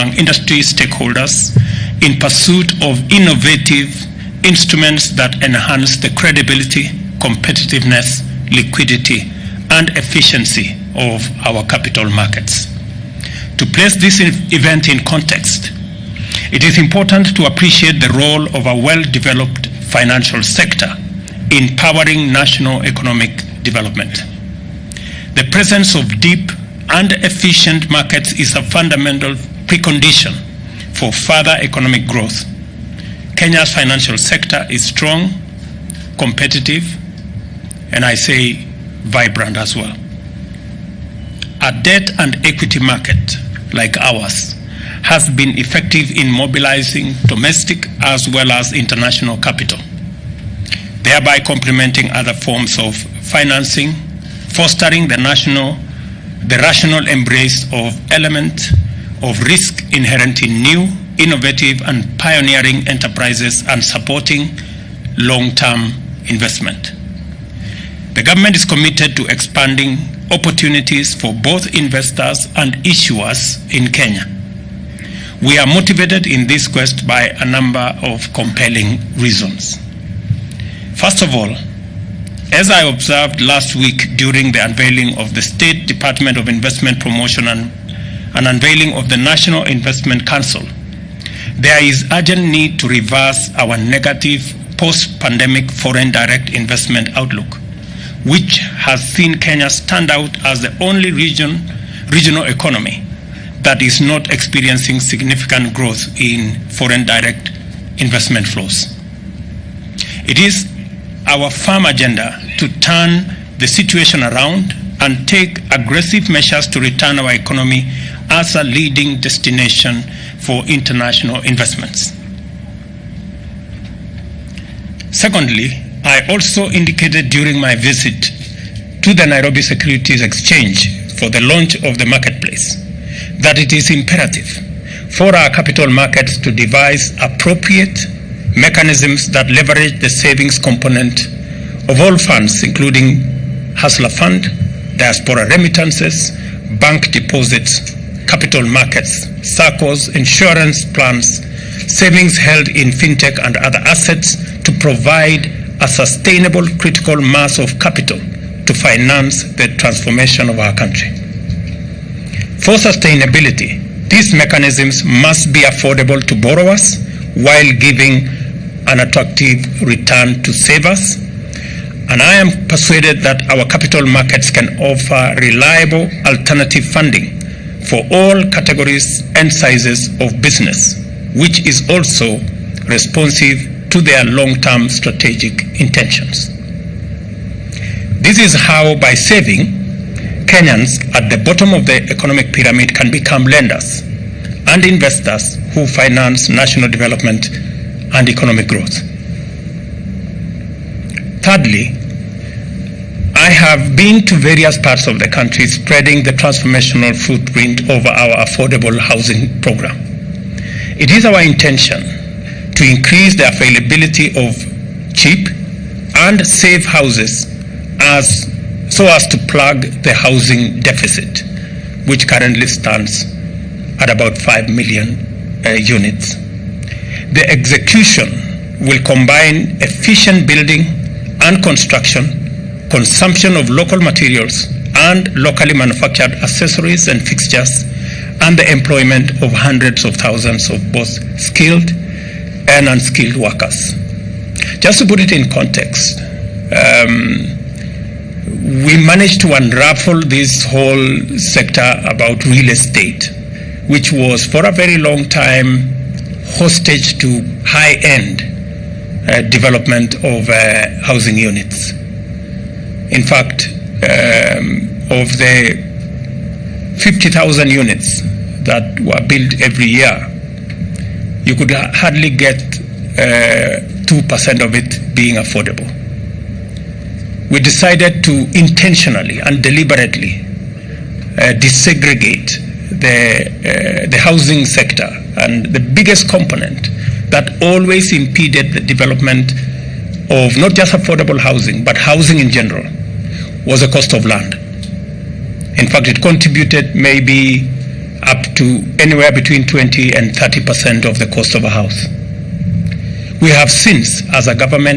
among industry stakeholders in pursuit of innovative instruments that enhance the credibility, competitiveness, liquidity, and efficiency of our capital markets. To place this event in context, it is important to appreciate the role of a well-developed financial sector in powering national economic development. The presence of deep and efficient markets is a fundamental precondition for further economic growth. Kenya's financial sector is strong, competitive, and I say vibrant as well. A debt and equity market like ours has been effective in mobilizing domestic as well as international capital, thereby complementing other forms of financing, fostering the rational embrace of elements of risk inherent in new, innovative, and pioneering enterprises and supporting long-term investment. The government is committed to expanding opportunities for both investors and issuers in Kenya. We are motivated in this quest by a number of compelling reasons. First of all, as I observed last week during the unveiling of the State Department of Investment Promotion and unveiling of the National Investment Council, there is urgent need to reverse our negative post-pandemic foreign direct investment outlook, which has seen Kenya stand out as the only regional economy that is not experiencing significant growth in foreign direct investment flows. It is our firm agenda to turn the situation around and take aggressive measures to return our economy as a leading destination for international investments. Secondly, I also indicated during my visit to the Nairobi Securities Exchange for the launch of the marketplace that it is imperative for our capital markets to devise appropriate mechanisms that leverage the savings component of all funds, including Hustler Fund, diaspora remittances, bank deposits, capital markets, SACCOs, insurance plans, savings held in fintech and other assets to provide a sustainable critical mass of capital to finance the transformation of our country. For sustainability, these mechanisms must be affordable to borrowers while giving an attractive return to savers. And I am persuaded that our capital markets can offer reliable alternative funding for all categories and sizes of business, which is also responsive to their long-term strategic intentions. This is how, by saving, Kenyans at the bottom of the economic pyramid can become lenders and investors who finance national development and economic growth. Thirdly, I have been to various parts of the country spreading the transformational footprint over our affordable housing program. It is our intention to increase the availability of cheap and safe houses so as to plug the housing deficit, which currently stands at about 5 million units. The execution will combine efficient building and construction, consumption of local materials and locally manufactured accessories and fixtures, and the employment of hundreds of thousands of both skilled and unskilled workers. Just to put it in context, we managed to unravel this whole sector about real estate, which was for a very long time hostage to high-end development of housing units. In fact, of the 50,000 units that were built every year, you could hardly get 2% of it being affordable. We decided to intentionally and deliberately desegregate the housing sector, and the biggest component that always impeded the development of not just affordable housing, but housing in general, was the cost of land. In fact, it contributed maybe up to anywhere between 20 and 30% of the cost of a house. We have since, as a government,